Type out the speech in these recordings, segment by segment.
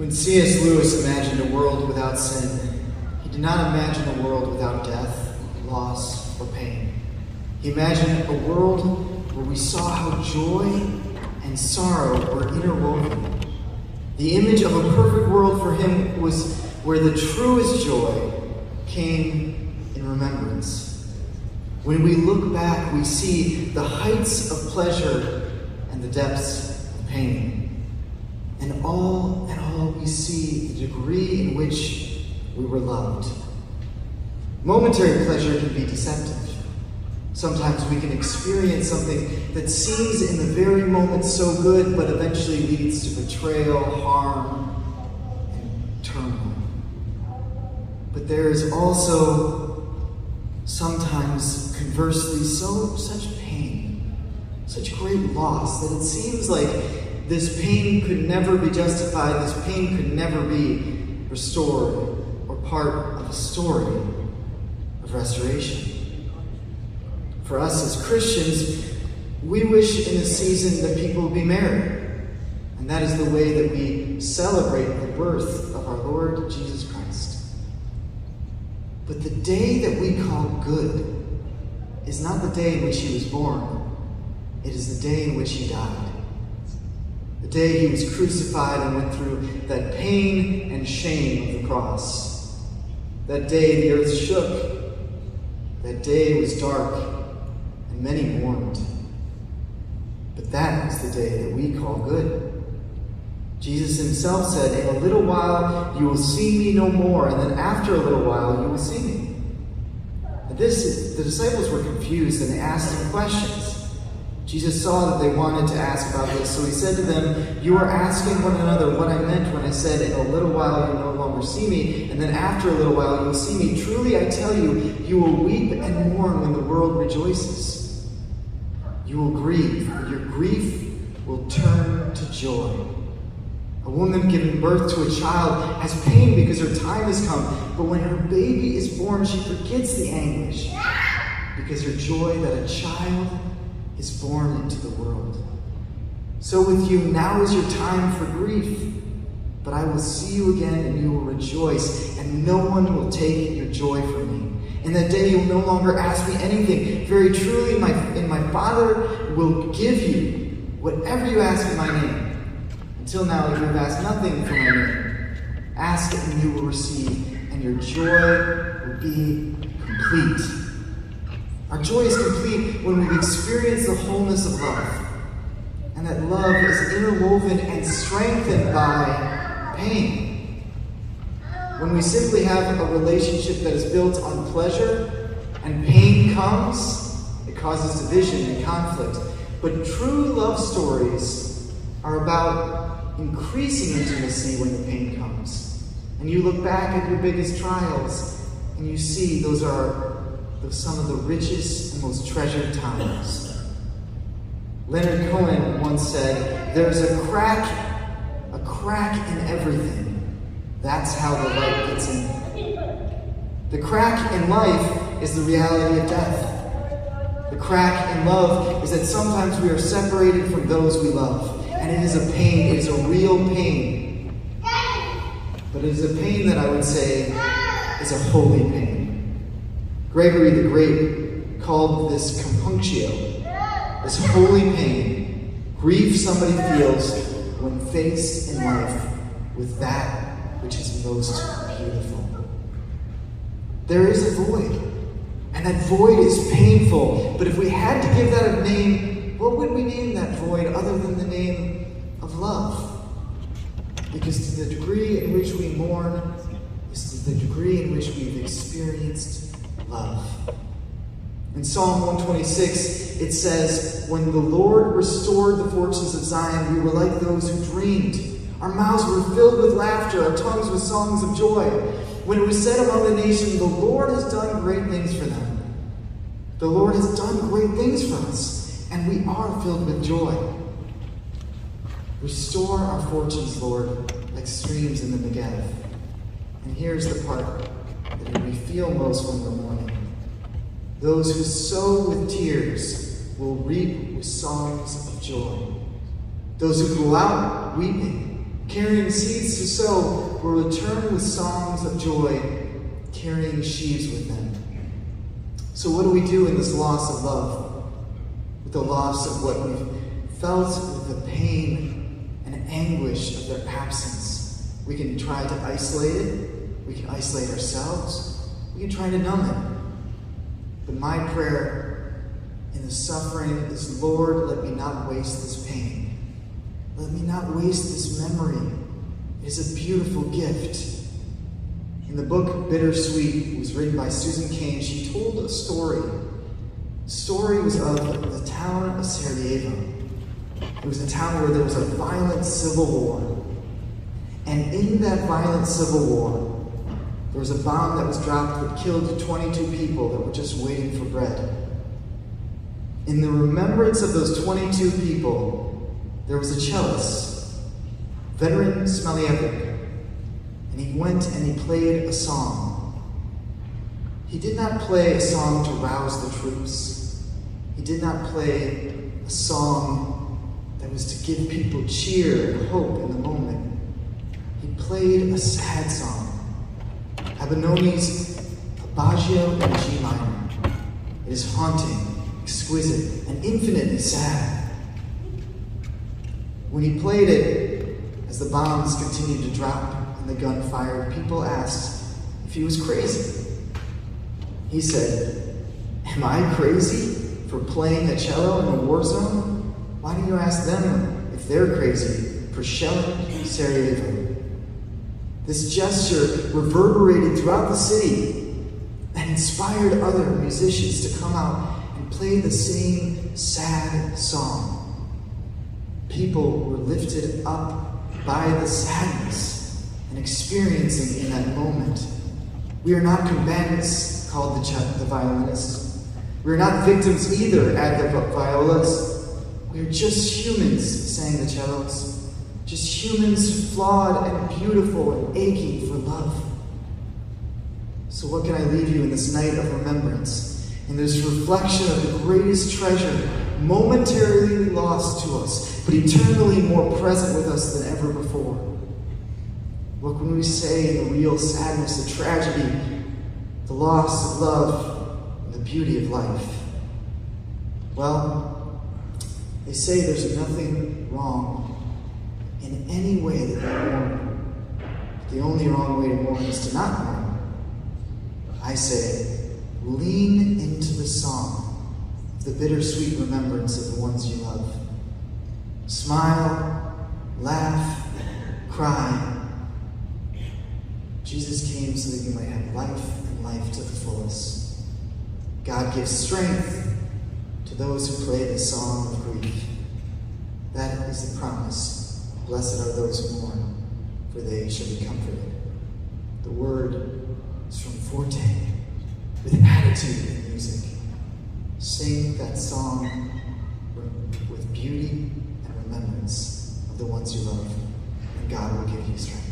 When C.S. Lewis imagined a world without sin, he did not imagine a world without death, loss, or pain. He imagined a world where we saw how joy and sorrow were interwoven. The image of a perfect world for him was where the truest joy came in remembrance. When we look back, we see the heights of pleasure and the depths of pain. And all we see the degree in which we were loved. Momentary pleasure can be deceptive. Sometimes we can experience something that seems in the very moment so good, but eventually leads to betrayal, harm, and turmoil. But there is also sometimes, conversely, such pain, such great loss, that it seems like this pain could never be justified, this pain could never be restored, or part of a story of restoration. For us as Christians, we wish in this season that people would be merry. And that is the way that we celebrate the birth of our Lord Jesus Christ. But the day that we call good is not the day in which he was born. It is the day in which he died. The day he was crucified and went through that pain and shame of the cross. That day the earth shook. That day was dark, and many mourned. But that is the day that we call good. Jesus himself said, "In a little while you will see me no more, and then after a little while you will see me." And the disciples were confused, and they asked him questions. Jesus saw that they wanted to ask about this, so he said to them, "You are asking one another what I meant when I said, 'In a little while you will no longer see me, and then after a little while you will see me.' Truly I tell you, you will weep and mourn when the world rejoices. You will grieve, but your grief will turn to joy. A woman giving birth to a child has pain because her time has come, but when her baby is born, she forgets the anguish, because her joy that a child is born into the world. So with you, now is your time for grief, but I will see you again and you will rejoice, and no one will take your joy from me. In that day you will no longer ask me anything. Very truly, my Father will give you whatever you ask in my name. Until now you have asked nothing for my name. Ask and you will receive, and your joy will be complete." Our joy is complete when we've experienced the wholeness of love. And that love is interwoven and strengthened by pain. When we simply have a relationship that is built on pleasure and pain comes, it causes division and conflict. But true love stories are about increasing intimacy when the pain comes. And you look back at your biggest trials and you see those are some of the richest and most treasured times. Leonard Cohen once said, "There's a crack in everything. That's how the light gets in." The crack in life is the reality of death. The crack in love is that sometimes we are separated from those we love. And it is a pain, it is a real pain. But it is a pain that I would say is a holy pain. Gregory the Great called this compunctio, this holy pain, grief somebody feels when faced in life with that which is most beautiful. There is a void, and that void is painful. But if we had to give that a name, what would we name that void other than the name of love? Because to the degree in which we mourn is to the degree in which we've experienced love. In Psalm 126, it says, "When the Lord restored the fortunes of Zion, we were like those who dreamed. Our mouths were filled with laughter, our tongues with songs of joy. When it was said among the nations, the Lord has done great things for them." The Lord has done great things for us, and we are filled with joy. Restore our fortunes, Lord, like streams in the Negev. And here's the part that we feel most when we're mourning. Those who sow with tears will reap with songs of joy. Those who go out weeping Carrying seeds to sow will return with songs of joy, carrying sheaves with them. So what do we do in this loss of love? With the loss of what we've felt, with the pain and anguish of their absence. We can try to isolate it. We can isolate ourselves. We can try to numb it. But my prayer in the suffering is, Lord, let me not waste this pain. Let me not waste this memory. It is a beautiful gift. In the book Bittersweet, it was written by Susan Cain, she told a story. The story was of the town of Sarajevo. It was a town where there was a violent civil war. And in that violent civil war, there was a bomb that was dropped that killed 22 people that were just waiting for bread. In the remembrance of those 22 people, there was a cellist, veteran Smiljevic, and he went and he played a song. He did not play a song to rouse the troops. He did not play a song that was to give people cheer and hope in the moment. He played a sad song, Abbanoni's Adagio in G minor. It is haunting, exquisite, and infinitely sad. When he played it, as the bombs continued to drop and the gun fired, people asked if he was crazy. He said, "Am I crazy for playing a cello in a war zone? Why don't you ask them if they're crazy for shelling Sarajevo?" This gesture reverberated throughout the city and inspired other musicians to come out and play the same sad song. People were lifted up by the sadness and experiencing in that moment. We are not combatants, called the violinists. We are not victims either, add the violas. We are just humans, sang the cellos. Just humans, flawed and beautiful and aching for love. So what can I leave you in this night of remembrance, in this reflection of the greatest treasure, momentarily lost to us, but eternally more present with us than ever before? What can we say in the real sadness, the tragedy, the loss of love, and the beauty of life? Well, they say there's nothing wrong in any way that we mourn. The only wrong way to mourn is to not mourn. I say, lean into the song of the bittersweet remembrance of the ones you love. Smile, laugh, cry. Jesus came so that you might have life and life to the fullest. God gives strength to those who play the song of grief. That is the promise. Blessed are those who mourn, for they shall be comforted. The word is from Forte, with attitude and music. Sing that song with beauty and remembrance of the ones you love, and God will give you strength.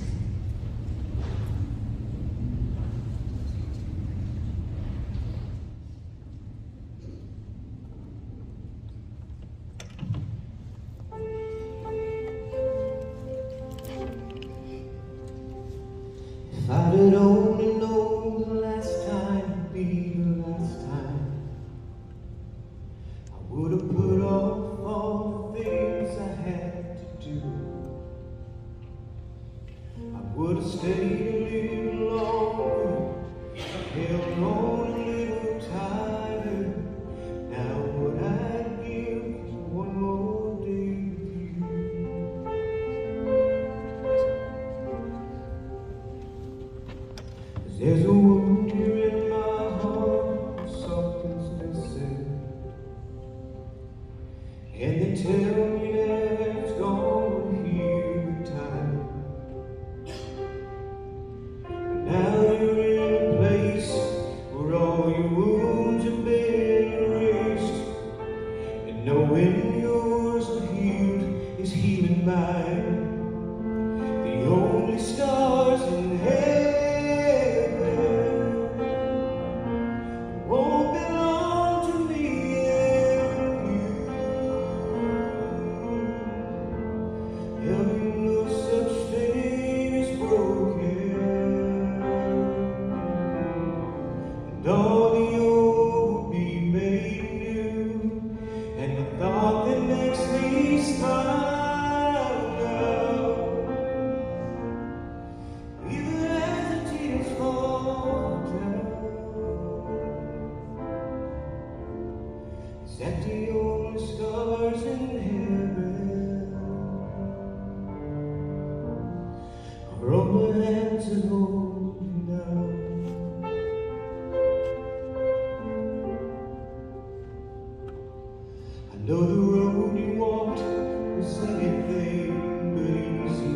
If I'd have only known the last time would be the last time, I would have put off all the things I had to do. and all the old will be made new, and the thought that makes me smile now, even as the tears fall down, is that the only stars in heaven are on the hands that hold you now. I know the road you walked was anything but easy.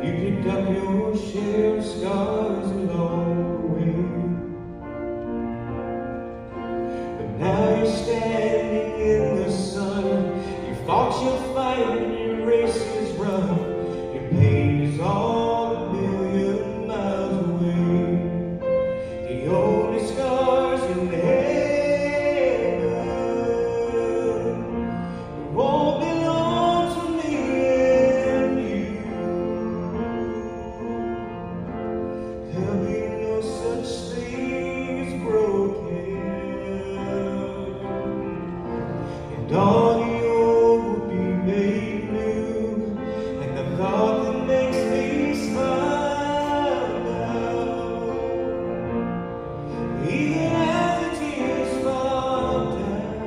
You picked up your share of scars along the way, but now you're standing in the sun. You fought your fight and your race is run. Your pain is all a million miles away. The only scars in heaven won't belong to me and you. There'll be no such thing as broken, and all the old will be made new, and the thought that makes me smile now, even as the tears fall down,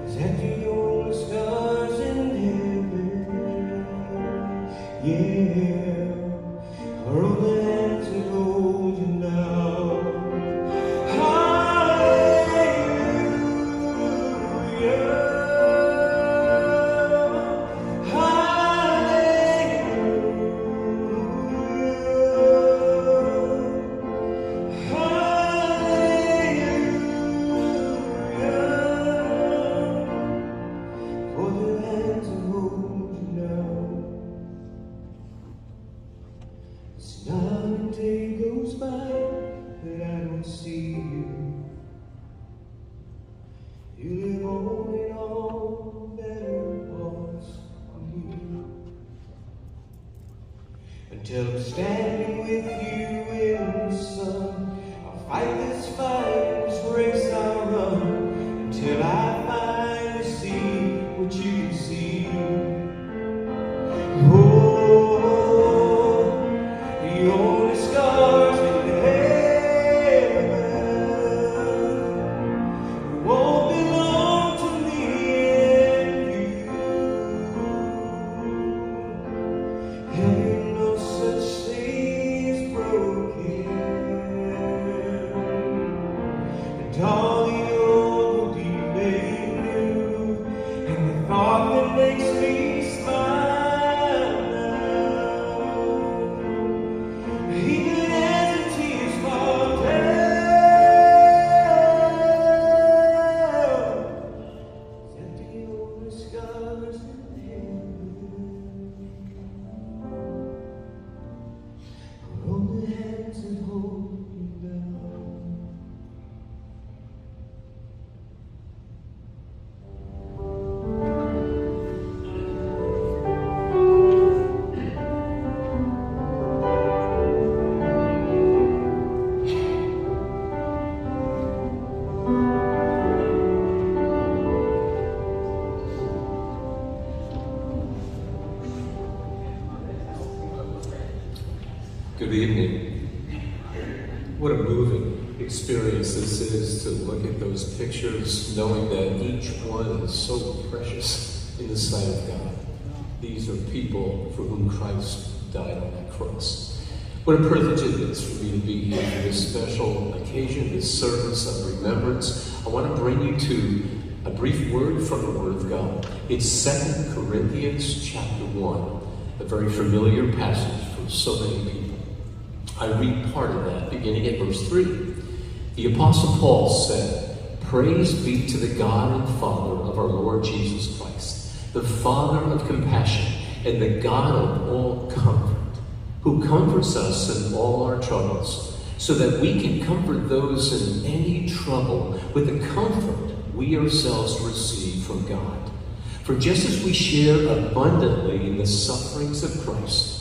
is that the only stars in heaven, yeah, are on the hands that hold you now. Hallelujah, hallelujah, for the hands that hold you now. It's not a day goes by that I don't see you. You live on in all the better parts of me, until I'm standing with you in the sun. I'll fight this fight, this race I'll run, until I finally see what you can see. Oh, the only scars in heaven won't belong to me and you. There ain't no such thing as broken, and all the old will be made new, and the thought that makes me smile now, even as the tears fall down, is that the only scars in heaven are on the hands that hold you down. Good evening. What a moving experience this is to look at those pictures, knowing that each one is so precious in the sight of God. These are people for whom Christ died on that cross. What a privilege it is for me to be here for this special occasion, this service of remembrance. I want to bring you to a brief word from the Word of God. It's 2 Corinthians chapter 1, a very familiar passage for so many people. I read part of that beginning at verse 3. The Apostle Paul said, "Praise be to the God and Father of our Lord Jesus Christ, the Father of compassion and the God of all comfort, who comforts us in all our troubles, so that we can comfort those in any trouble with the comfort we ourselves receive from God. For just as we share abundantly in the sufferings of Christ,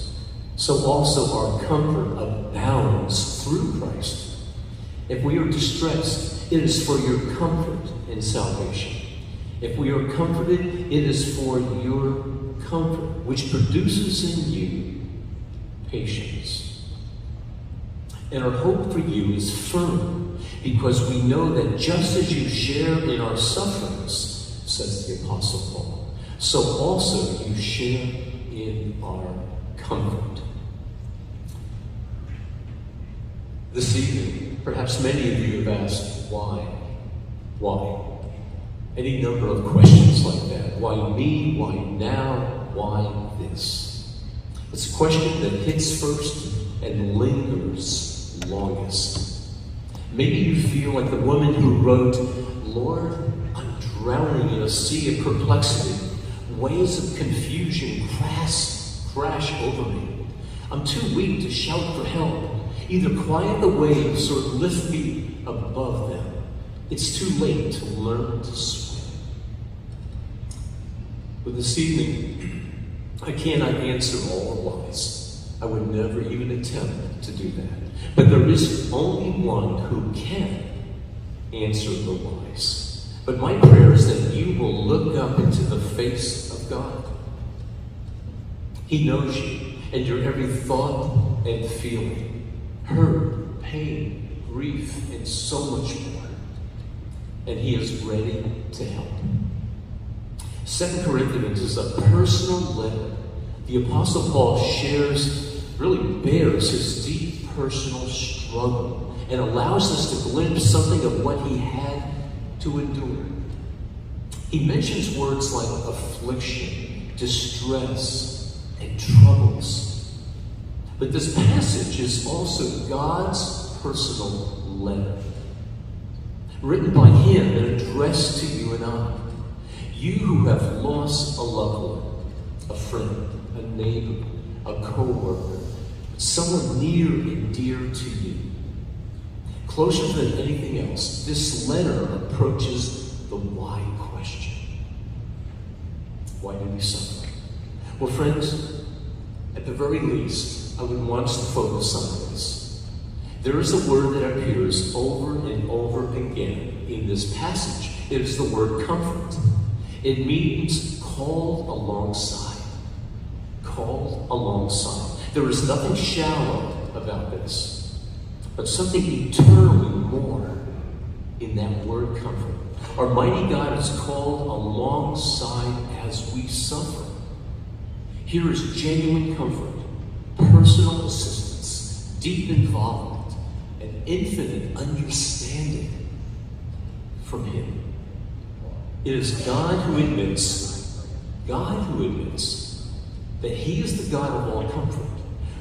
so also our comfort abounds through Christ. If we are distressed, it is for your comfort and salvation. If we are comforted, it is for your comfort, which produces in you patience. And our hope for you is firm, because we know that just as you share in our sufferings, says the Apostle Paul, so also you share in our comfort. This evening, perhaps many of you have asked, why? Why? Any number of questions like that. Why me? Why now? Why this? It's a question that hits first and lingers longest. Maybe you feel like the woman who wrote, Lord, I'm drowning in a sea of perplexity. Waves of confusion crash over me. I'm too weak to shout for help. Either quiet the waves or lift me above them. It's too late to learn to swim. But this evening, I cannot answer all the whys. I would never even attempt to do that. But there is only one who can answer the whys. But my prayer is that you will look up into the face of God. He knows you and your every thought and feeling, hurt, pain, grief, and so much more. And he is ready to help. 2 Corinthians is a personal letter. The Apostle Paul bears his deep personal struggle and allows us to glimpse something of what he had to endure. He mentions words like affliction, distress, and troubles. But this passage is also God's personal letter, written by him and addressed to you and I. You who have lost a loved one, a friend, a neighbor, a co-worker, someone near and dear to you. Closer than anything else, this letter approaches the why question. Why do we suffer? Well, friends, at the very least, I would want us to focus on this. There is a word that appears over and over again in this passage. It is the word comfort. It means called alongside. Called alongside. There is nothing shallow about this, but something eternally more in that word comfort. Our mighty God is called alongside as we suffer. Here is genuine comfort, personal assistance, deep involvement, and infinite understanding from him. It is God who admits that he is the God of all comfort.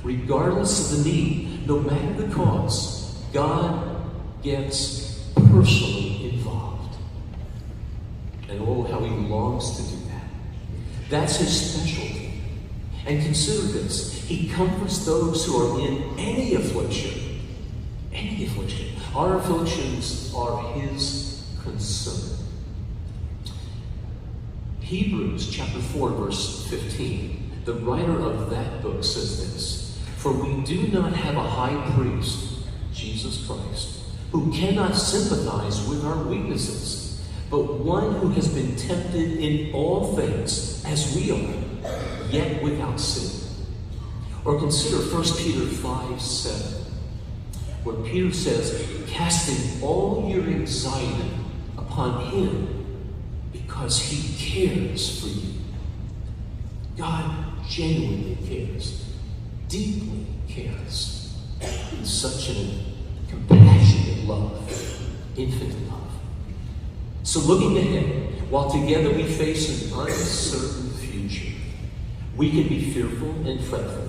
Regardless of the need, no matter the cause, God gets personally involved. And oh, how he longs to do that. That's his specialty. And consider this, he comforts those who are in any affliction. Any affliction. Our afflictions are his concern. Hebrews chapter 4, verse 15. The writer of that book says this, for we do not have a high priest, Jesus Christ, who cannot sympathize with our weaknesses, but one who has been tempted in all things as we are, yet without sin. Or consider 1 Peter 5:7, where Peter says, casting all your anxiety upon him because he cares for you. God genuinely cares, deeply cares, in such a compassionate love, infinite love. So looking ahead, while together we face an uncertain future, we can be fearful and fretful,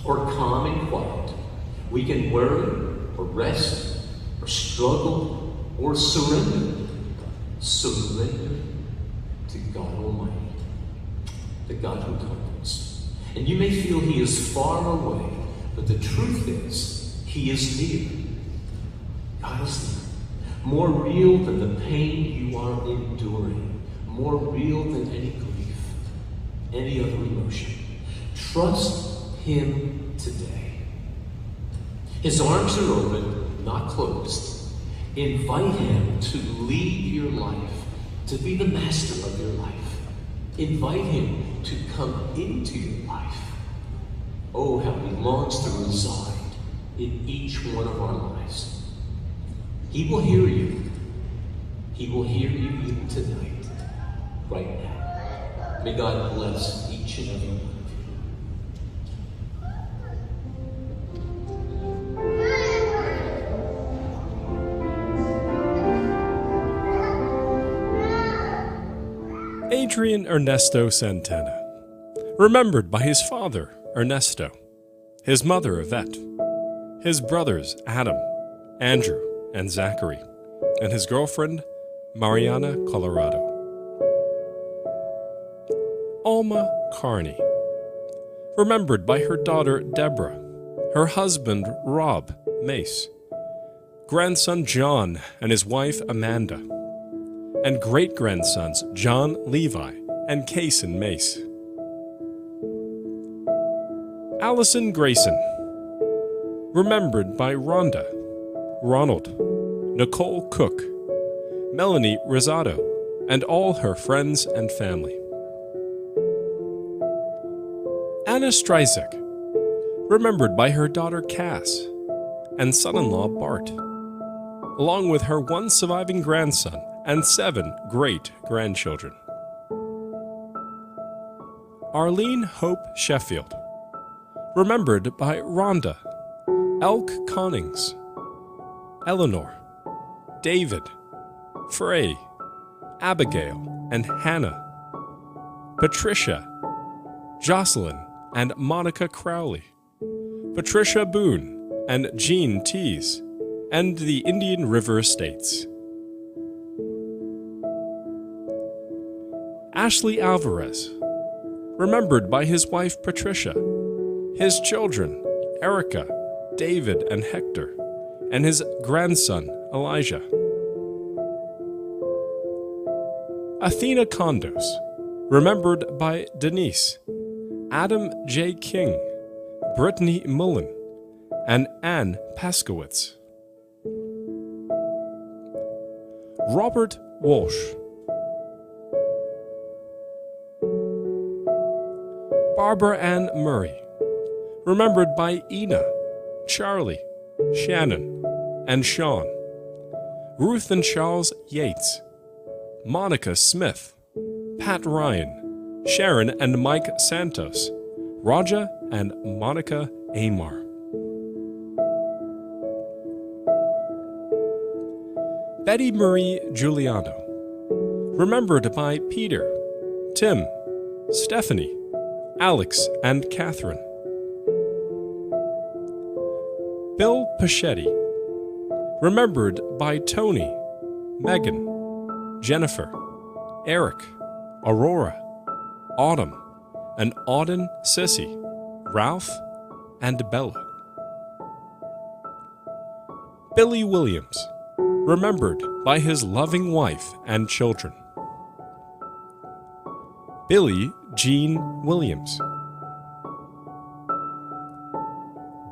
or calm and quiet. We can worry, or rest, or struggle, or surrender. Surrender to God Almighty, the God who comforts. And you may feel he is far away, but the truth is, he is near. God is near. More real than the pain you are enduring. More real than any grief, any other emotion. Trust him today. His arms are open, not closed. Invite him to lead your life, to be the master of your life. Invite him to come into your life. Oh, how he longs to reside in each one of our lives. He will hear you. He will hear you even tonight, right now. May God bless each and every one of you. Adrian Ernesto Santana, remembered by his father, Ernesto, his mother, Yvette, his brothers, Adam, Andrew, and Zachary, and his girlfriend, Mariana Colorado. Alma Carney, remembered by her daughter, Deborah, her husband, Rob Mace, grandson, John, and his wife, Amanda, and great-grandsons, John Levi and Cason Mace. Allison Grayson, remembered by Rhonda, Ronald, Nicole Cook, Melanie Rosado, and all her friends and family. Anna Stryzek, remembered by her daughter Cass and son-in-law Bart, along with her one surviving grandson and 7 great-grandchildren. Arlene Hope Sheffield, remembered by Rhonda, Elk Connings, Eleanor, David, Frey, Abigail, and Hannah, Patricia, Jocelyn, and Monica Crowley, Patricia Boone, and Jean Tees, and the Indian River Estates. Ashley Alvarez, remembered by his wife Patricia, his children Erica, David, and Hector, and his grandson Elijah. Athena Condos, remembered by Denise, Adam J. King, Brittany Mullen, and Ann Paskowitz. Robert Walsh, Barbara Ann Murray, remembered by Ina, Charlie, Shannon, and Sean. Ruth and Charles Yates, Monica Smith, Pat Ryan, Sharon and Mike Santos, Raja and Monica Amar. Betty Marie Giuliano, remembered by Peter, Tim, Stephanie, Alex, and Catherine. Bill Pachetti, remembered by Tony, Megan, Jennifer, Eric, Aurora, Autumn, and Auden Sissy, Ralph, and Bella. Billy Williams, remembered by his loving wife and children. Billy Jean Williams.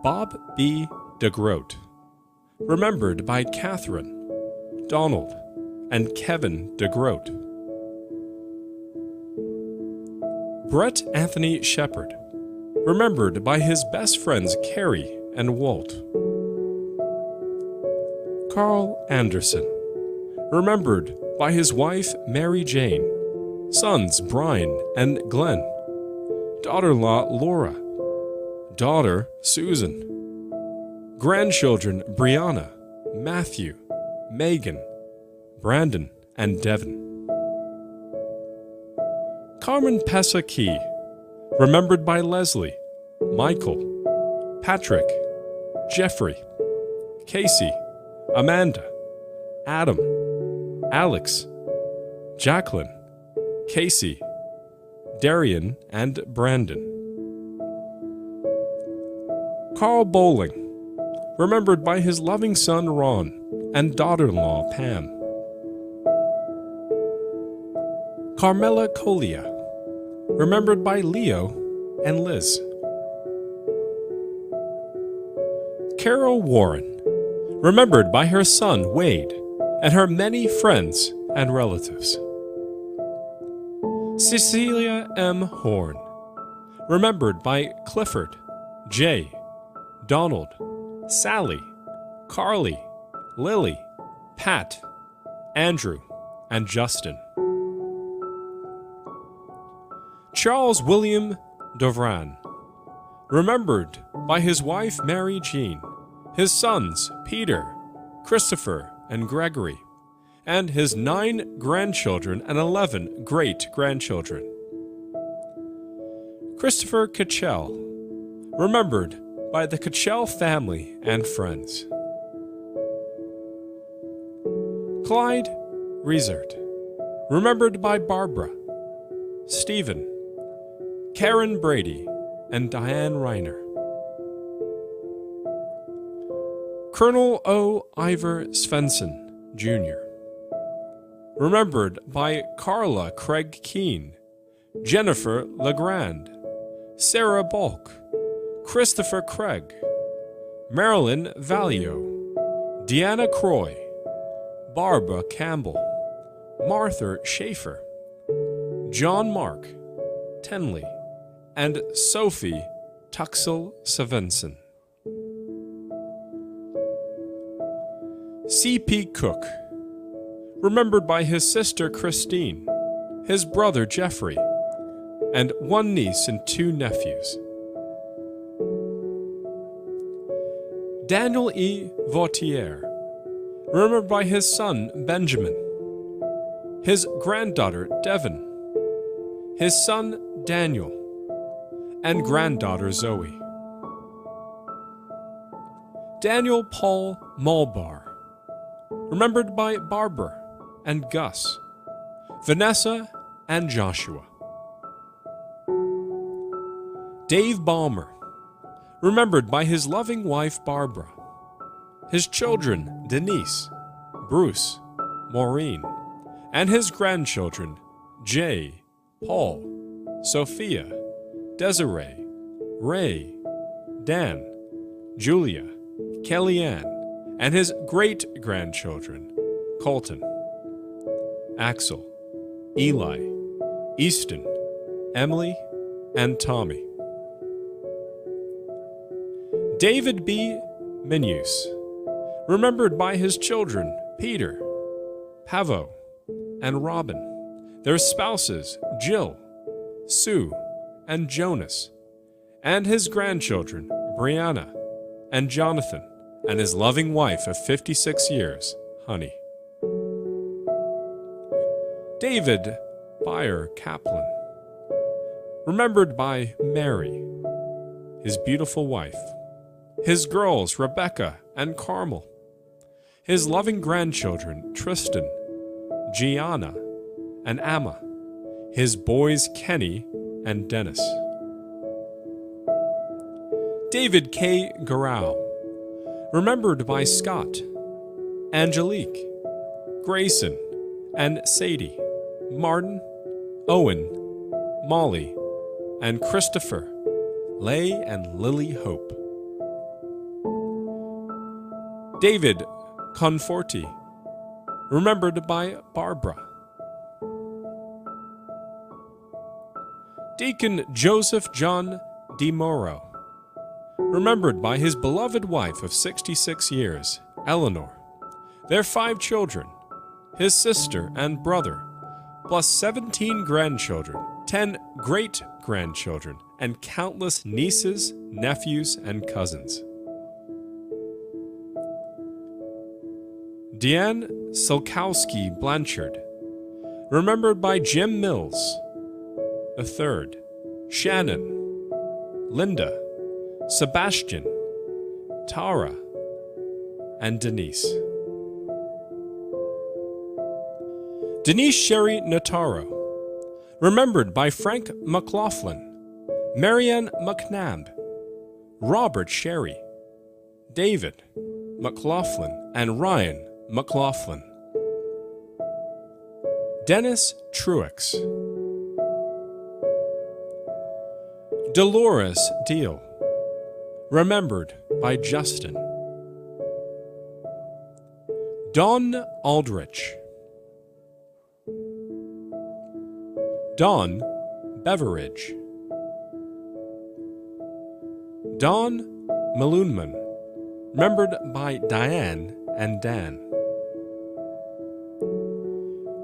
Bob B. DeGroat, remembered by Catherine, Donald, and Kevin DeGroat. Brett Anthony Shepard, remembered by his best friends Carrie and Walt. Carl Anderson, remembered by his wife Mary Jane, sons Brian and Glenn, daughter-in-law Laura, daughter Susan, grandchildren Brianna, Matthew, Megan, Brandon, and Devin. Carmen Pesa Key, remembered by Leslie, Michael, Patrick, Jeffrey, Casey, Amanda, Adam, Alex, Jacqueline, Casey, Darian, and Brandon. Carl Bowling, remembered by his loving son Ron and daughter-in-law Pam. Carmela Colia, remembered by Leo and Liz. Carol Warren, remembered by her son Wade and her many friends and relatives. Cecilia M. Horn, remembered by Clifford, Jay, Donald, Sally, Carly, Lily, Pat, Andrew, and Justin. Charles William Dovran, remembered by his wife Mary Jean, his sons Peter, Christopher, and Gregory, and his 9 grandchildren and 11 great-grandchildren. Christopher Kitchell, remembered by the Kitchell family and friends. Clyde Riesert, remembered by Barbara, Stephen, Karen Brady, and Diane Reiner. Colonel O. Ivor Svensson, Jr., remembered by Carla Craig Keene, Jennifer Legrand, Sarah Bulk, Christopher Craig, Marilyn Valio, Deanna Croy, Barbara Campbell, Martha Schaefer, John Mark Tenley, and Sophie Tuxel Svensson. C.P. Cook, remembered by his sister Christine, his brother Jeffrey, and 1 niece and 2 nephews. Daniel E. Vautier, remembered by his son Benjamin, his granddaughter Devon, his son Daniel, and granddaughter Zoe. Daniel Paul Mulbar, remembered by Barbara and Gus, Vanessa and Joshua. Dave Ballmer, remembered by his loving wife Barbara, his children Denise, Bruce, Maureen, and his grandchildren Jay, Paul, Sophia, Desiree, Ray, Dan, Julia, Kellyanne, and his great-grandchildren, Colton, Axel, Eli, Easton, Emily, and Tommy. David B. Minus, remembered by his children, Peter, Pavo, and Robin, their spouses, Jill, Sue, and Jonas, and his grandchildren, Brianna, and Jonathan, and his loving wife of 56 years, Honey. David Beyer Kaplan, remembered by Mary, his beautiful wife, his girls Rebecca and Carmel, his loving grandchildren Tristan, Gianna, and Amma, his boys Kenny and Dennis. David K. Garau, remembered by Scott, Angelique, Grayson, and Sadie, Martin, Owen, Molly, and Christopher, Lay and Lily Hope. David Conforti, remembered by Barbara. Deacon Joseph John DeMoro, remembered by his beloved wife of 66 years, Eleanor, their 5 children, his sister and brother, plus 17 grandchildren, 10 great-grandchildren, and countless nieces, nephews, and cousins. Deanne Sulkowski Blanchard, remembered by Jim Mills, the third, Shannon, Linda, Sebastian, Tara, and Denise. Denise Sherry Notaro, remembered by Frank McLaughlin, Marianne McNabb, Robert Sherry, David McLaughlin, and Ryan McLaughlin. Dennis Truex. Dolores Deal, remembered by Justin. Don Aldrich, Don Beveridge, Don Maloonman, remembered by Diane and Dan.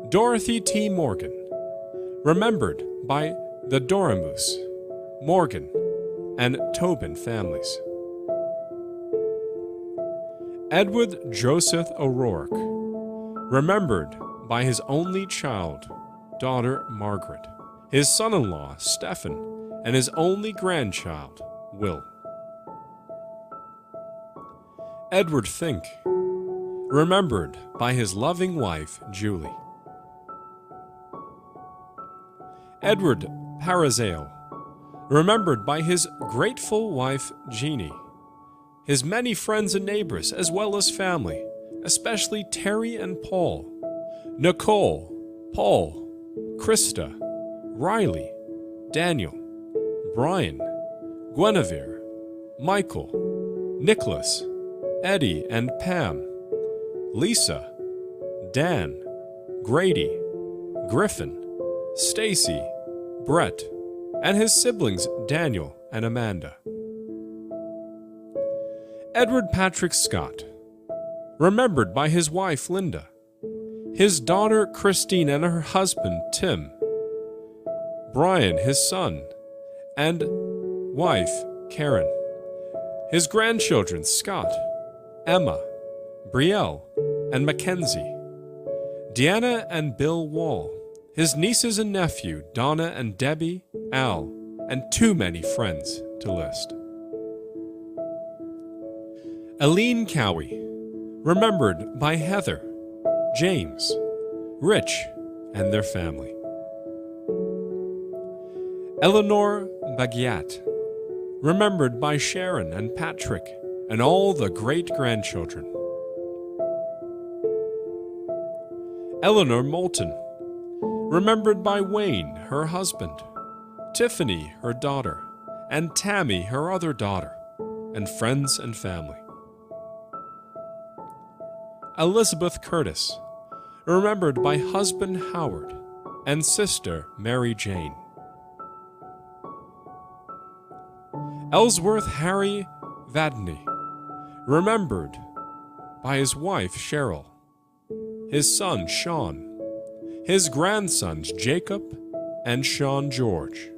Dorothy T. Morgan, remembered by the Doremus, Morgan, and Tobin families. Edward Joseph O'Rourke, remembered by his only child, daughter Margaret, his son-in-law Stephen, and his only grandchild, Will. Edward Fink, remembered by his loving wife, Julie. Edward Parizale, remembered by his grateful wife, Jeannie, his many friends and neighbors, as well as family, especially Terry and Paul, Nicole, Paul, Krista, Riley, Daniel, Brian, Guinevere, Michael, Nicholas, Eddie and Pam, Lisa, Dan, Grady, Griffin, Stacy, Brett, and his siblings Daniel and Amanda. Edward Patrick Scott, remembered by his wife Linda, his daughter Christine and her husband Tim, Brian, his son, and wife Karen, his grandchildren Scott, Emma, Brielle, and Mackenzie, Deanna and Bill Wall, his nieces and nephew Donna and Debbie, Al, and too many friends to list. Aline Cowie, remembered by Heather, James, Rich, and their family. Eleanor Bagiat, remembered by Sharon and Patrick and all the great-grandchildren. Eleanor Moulton, remembered by Wayne, her husband, Tiffany, her daughter, and Tammy, her other daughter, and friends and family. Elizabeth Curtis, remembered by husband Howard and sister Mary Jane. Ellsworth Harry Vadney, remembered by his wife Cheryl, his son Sean, his grandsons Jacob and Sean George.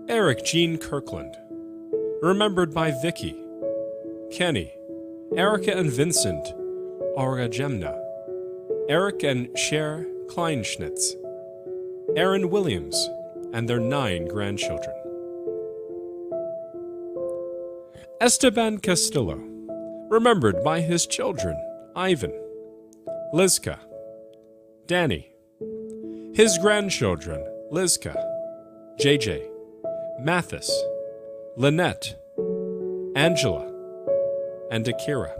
Eric Jean Kirkland, remembered by Vicky, Kenny, Erica and Vincent Oragemna, Eric and Cher Kleinschnitz, Aaron Williams, and their 9 grandchildren. Esteban Castillo, remembered by his children Ivan, Lizka, Danny, his grandchildren Lizka, JJ, Mathis, Lynette, Angela, and Akira,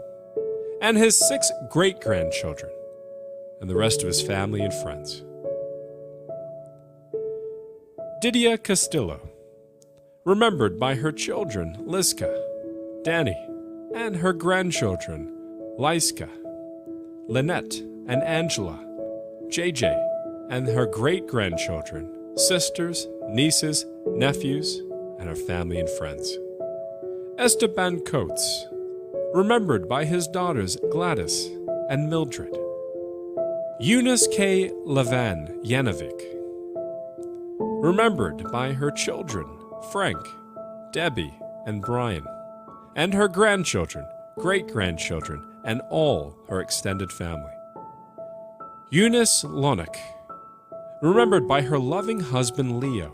and his 6 great-grandchildren, and the rest of his family and friends. Didia Castillo, remembered by her children Lizka, Danny, and her grandchildren Lyska, Lynette, and Angela, JJ, and her great-grandchildren, sisters, nieces, nephews, and her family and friends. Esteban Coates, remembered by his daughters Gladys and Mildred. Eunice K. Levan Yanovic, remembered by her children Frank, Debbie, and Brian, and her grandchildren, great-grandchildren, and all her extended family. Eunice Lonick, remembered by her loving husband Leo,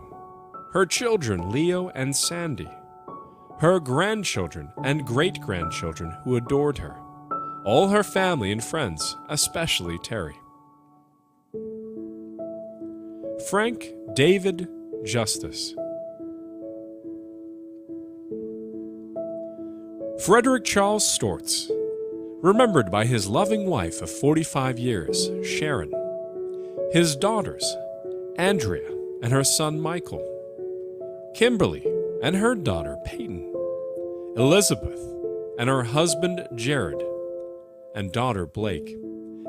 her children Leo and Sandy, her grandchildren and great-grandchildren who adored her, all her family and friends, especially Terry. Frank David Justice. Frederick Charles Stortz, remembered by his loving wife of 45 years, Sharon, his daughters, Andrea and her son Michael, Kimberly and her daughter Peyton, Elizabeth and her husband Jared, and daughter Blake,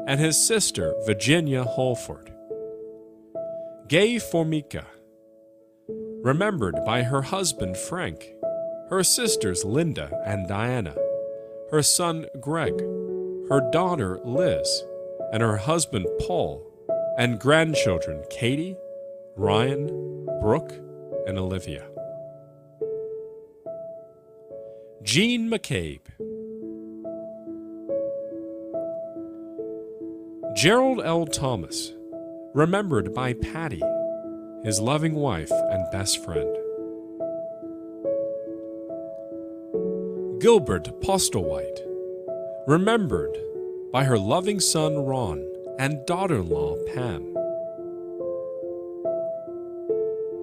and his sister Virginia Holford. Gay Formica, remembered by her husband Frank, her sisters Linda and Diana, her son Greg, her daughter Liz, and her husband Paul, and grandchildren Katie, Ryan, Brooke, and Olivia. Jean McCabe, Gerald L. Thomas, remembered by Patty, his loving wife and best friend. Gilbert Postlewhite, remembered by her loving son Ron and daughter-in-law Pam.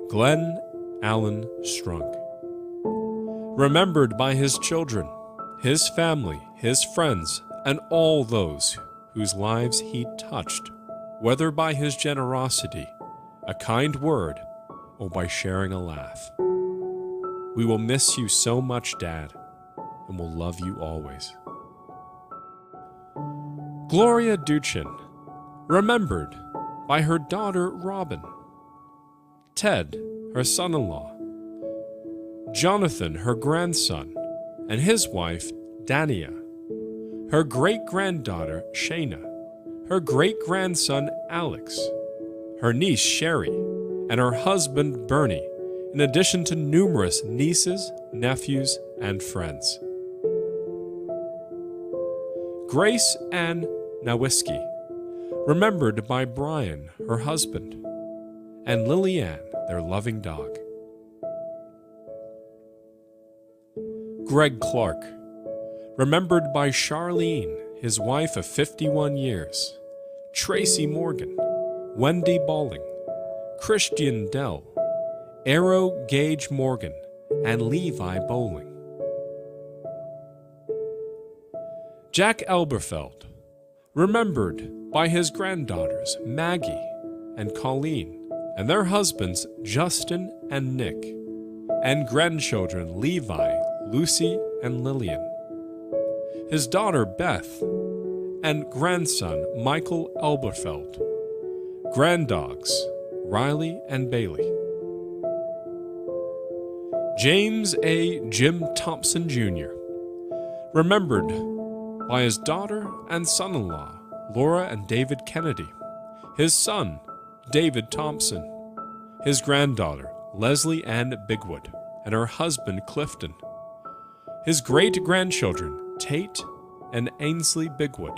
Glenn Allen Strunk, remembered by his children, his family, his friends, and all those whose lives he touched, whether by his generosity, a kind word, or by sharing a laugh. We will miss you so much, Dad, and will love you always. Gloria Duchin, remembered by her daughter Robin. Ted, her son-in-law. Jonathan, her grandson, and his wife Dania. Her great-granddaughter Shayna. Her great-grandson Alex. Her niece Sherry, and her husband Bernie, in addition to numerous nieces, nephews, and friends. Grace Ann Nowitzki, remembered by Brian, her husband, and Lillian, their loving dog. Greg Clark, remembered by Charlene, his wife of 51 years, Tracy Morgan, Wendy Balling, Christian Dell, Arrow Gage Morgan, and Levi Bowling. Jack Elberfeld, remembered by his granddaughters Maggie and Colleen, and their husbands Justin and Nick, and grandchildren Levi, Lucy, and Lillian. His daughter Beth, and grandson Michael Elberfeld. Granddogs Riley and Bailey. James A. Jim Thompson Jr., remembered by his daughter and son-in-law, Laura and David Kennedy, his son, David Thompson, his granddaughter, Leslie Ann Bigwood, and her husband, Clifton, his great-grandchildren, Tate and Ainsley Bigwood,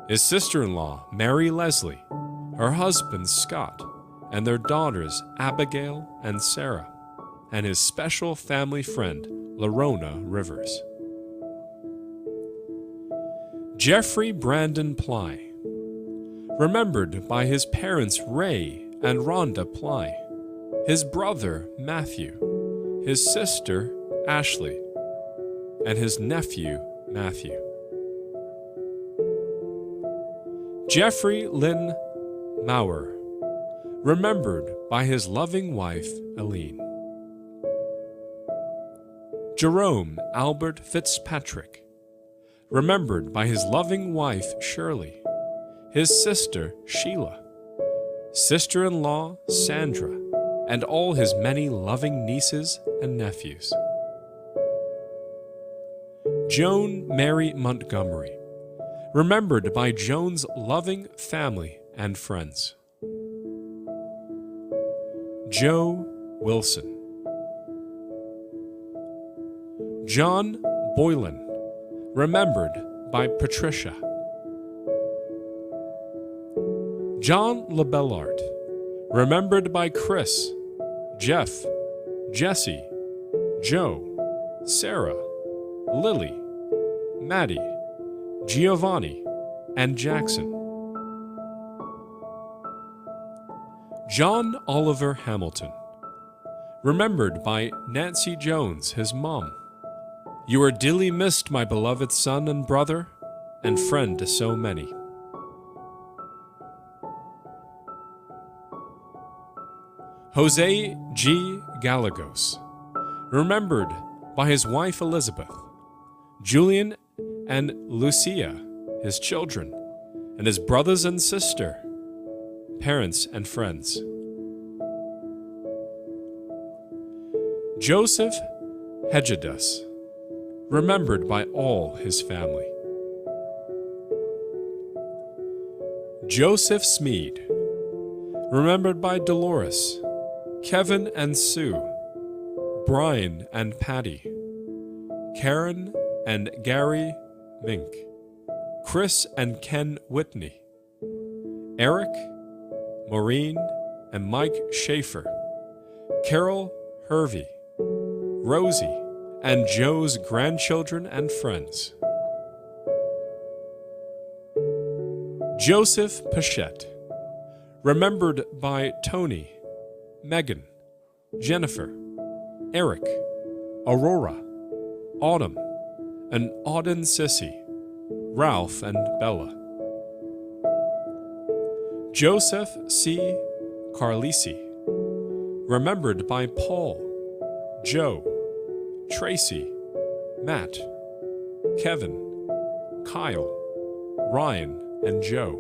his sister-in-law, Mary Leslie, her husband, Scott, and their daughters, Abigail and Sarah, and his special family friend, Lerona Rivers. Jeffrey Brandon Ply, remembered by his parents Ray and Rhonda Ply, his brother Matthew, his sister Ashley, and his nephew Matthew. Jeffrey Lynn Maurer, remembered by his loving wife Aline. Jerome Albert Fitzpatrick, remembered by his loving wife Shirley, his sister Sheila, sister-in-law Sandra, and all his many loving nieces and nephews. Joan Mary Montgomery, remembered by Joan's loving family and friends. Joe Wilson. John Boylan, remembered by Patricia. John LaBellart, remembered by Chris, Jeff, Jesse, Joe, Sarah, Lily, Maddie, Giovanni, and Jackson. John Oliver Hamilton, remembered by Nancy Jones, his mom. You are dearly missed, my beloved son and brother, and friend to so many. Jose G. Gallegos, remembered by his wife Elizabeth. Julian and Lucia, his children, and his brothers and sister, parents and friends. Joseph Hegedus, remembered by all his family. Joseph Smead, remembered by Dolores, Kevin and Sue, Brian and Patty, Karen and Gary Mink, Chris and Ken Whitney, Eric, Maureen and Mike Schaefer, Carol Hervey, Rosie, and Joe's grandchildren and friends. Joseph Pichette, remembered by Tony, Megan, Jennifer, Eric, Aurora, Autumn, and Auden Sissy, Ralph and Bella. Joseph C. Carlisi, remembered by Paul, Joe, Tracy, Matt, Kevin, Kyle, Ryan, and Joe.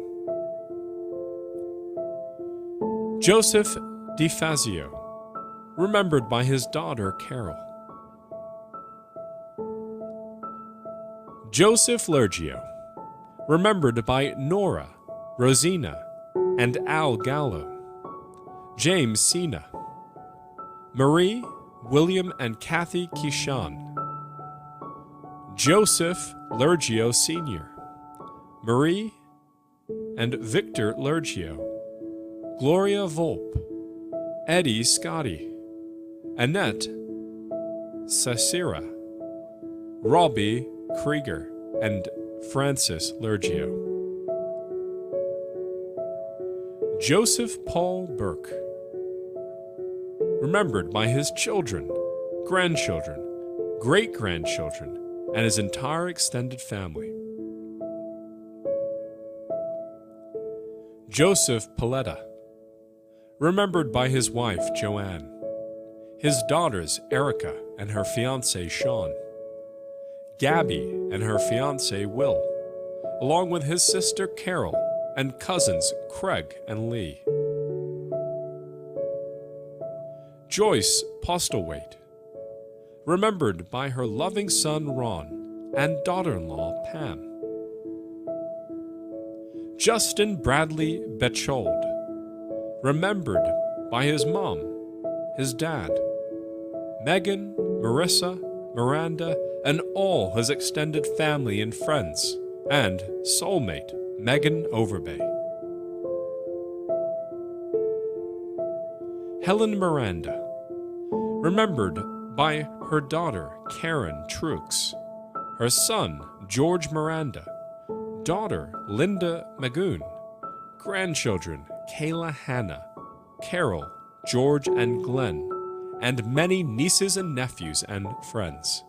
Joseph DeFazio, remembered by his daughter Carol. Joseph Lergio, remembered by Nora, Rosina, and Al Gallo. James Sina, Marie, William, and Kathy Kishan. Joseph Lergio Sr., Marie and Victor Lergio, Gloria Volpe, Eddie Scotty, Annette Cicera, Robbie Krieger, and Francis Lergio. Joseph Paul Burke, remembered by his children, grandchildren, great-grandchildren, and his entire extended family. Joseph Paletta, remembered by his wife Joanne, his daughters Erica and her fiancé Sean, Gabby and her fiancé Will, along with his sister Carol and cousins Craig and Lee. Joyce Postlethwaite, remembered by her loving son Ron and daughter-in-law Pam. Justin Bradley Betchold, remembered by his mom, his dad, Megan, Marissa, Miranda, and all his extended family and friends, and soulmate Megan Overbay. Helen Miranda, remembered by her daughter Karen Trux, her son George Miranda, daughter Linda Magoon, grandchildren Kayla Hannah, Carol, George, and Glenn, and many nieces and nephews and friends.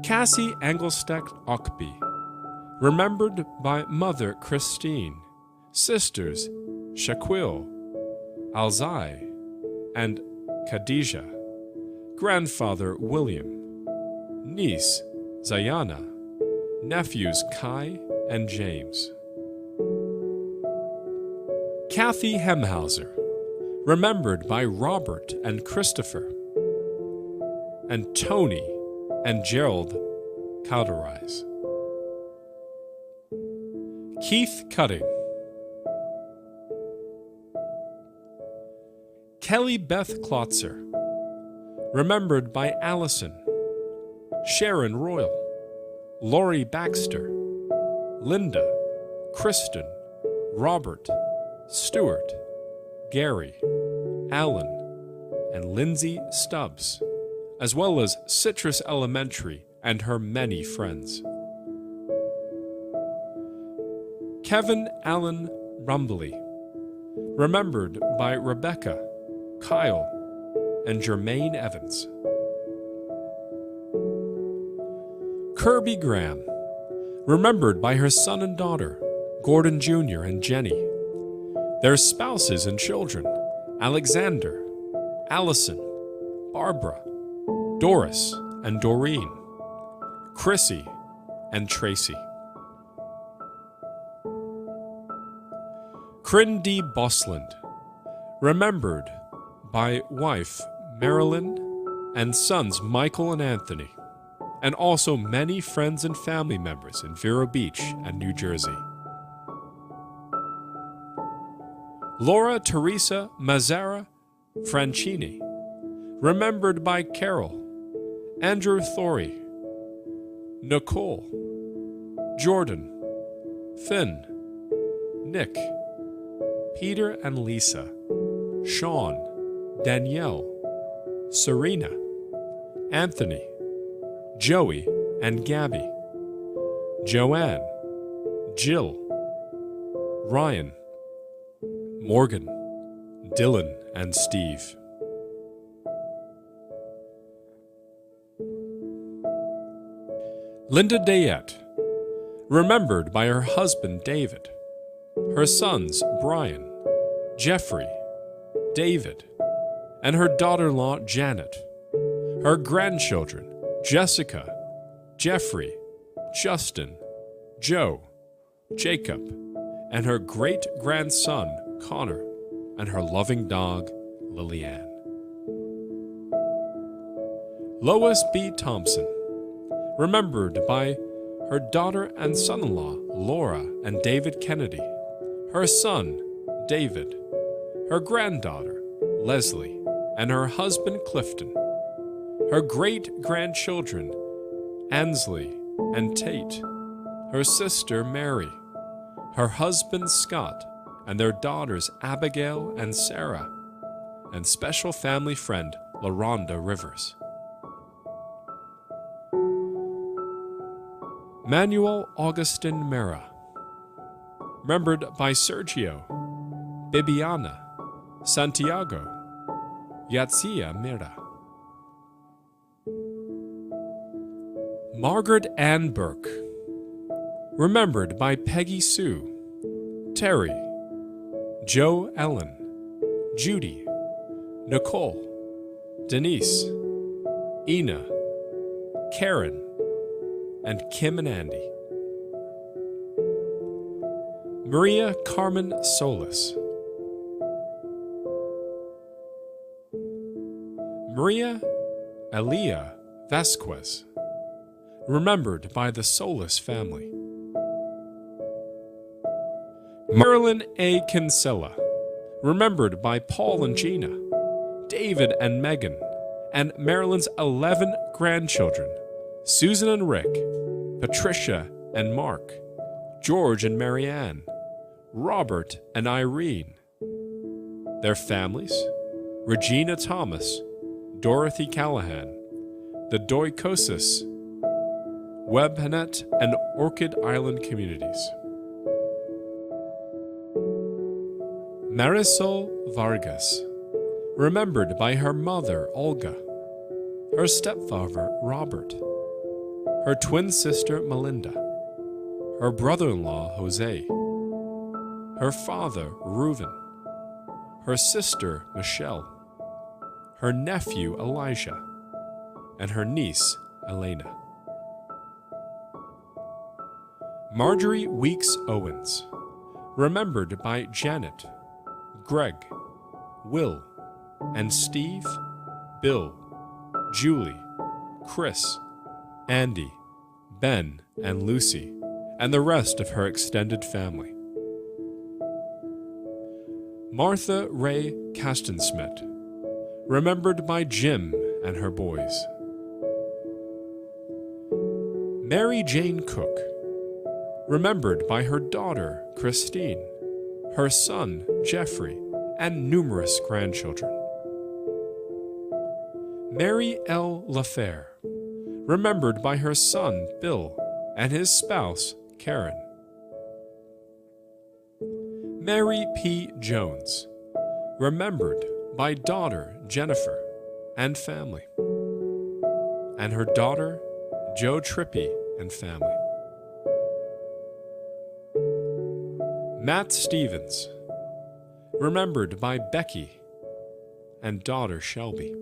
Cassie Engelstack Ockby, remembered by mother Christine, sisters Shaquille, Alzai, and Khadijah, grandfather William, niece Zayana, nephews Kai and James. Kathy Hemhauser, remembered by Robert and Christopher, and Tony and Gerald Cowderise. Keith Cutting, Kelly Beth Klotzer, remembered by Allison, Sharon Royal, Lori Baxter, Linda, Kristen, Robert, Stuart, Gary, Alan, and Lindsay Stubbs, as well as Citrus Elementary and her many friends. Kevin Allen Rumbly, remembered by Rebecca, Kyle, and Jermaine Evans. Kirby Graham, remembered by her son and daughter, Gordon Jr. and Jenny, their spouses and children, Alexander, Allison, Barbara, Doris, and Doreen, Chrissy and Tracy. Kryn D. Bosland, remembered by wife Marilyn and sons Michael and Anthony, and also many friends and family members in Vero Beach and New Jersey. Laura Teresa Mazzara Francini, remembered by Carol, Andrew Thorey, Nicole, Jordan, Finn, Nick, Peter and Lisa, Sean, Danielle, Serena, Anthony, Joey and Gabby, Joanne, Jill, Ryan, Morgan, Dylan and Steve. Linda Dayette, remembered by her husband David, her sons Brian, Jeffrey, David, and her daughter-in-law Janet, her grandchildren Jessica, Jeffrey, Justin, Joe, Jacob, and her great-grandson Connor, and her loving dog Lillian. Lois B. Thompson, remembered by her daughter and son-in-law Laura and David Kennedy, her son David, her granddaughter Leslie, and her husband Clifton, her great-grandchildren Ansley and Tate, her sister Mary, her husband Scott, and their daughters Abigail and Sarah, and special family friend LaRonda Rivers. Manuel Augustin Mera, remembered by Sergio, Bibiana, Santiago, Yatsia Mira. Margaret Ann Burke, remembered by Peggy Sue, Terry, Joe Ellen, Judy, Nicole, Denise, Ina, Karen, and Kim and Andy. Maria Carmen Solis, Maria Elia Vasquez, remembered by the Solis family. Marilyn A. Kinsella, remembered by Paul and Gina, David and Megan, and Marilyn's 11 grandchildren, Susan and Rick, Patricia and Mark, George and Marianne, Robert and Irene. Their families, Regina Thomas, Dorothy Callahan, the Doikosis, Webnet, and Orchid Island communities. Marisol Vargas, remembered by her mother Olga, her stepfather Robert, her twin sister Melinda, her brother-in-law Jose, her father Reuven, her sister Michelle, her nephew Elijah, and her niece Elena. Marjorie Weeks Owens, remembered by Janet, Greg, Will, and Steve, Bill, Julie, Chris, Andy, Ben, and Lucy, and the rest of her extended family. Martha Ray Castensmith, remembered by Jim and her boys. Mary Jane Cook, remembered by her daughter Christine, her son Jeffrey, and numerous grandchildren. Mary L. LaFair, remembered by her son Bill and his spouse Karen. Mary P. Jones, remembered by daughter Jennifer and family, and her daughter Joe Trippy and family. Matt Stevens, remembered by Becky and daughter Shelby.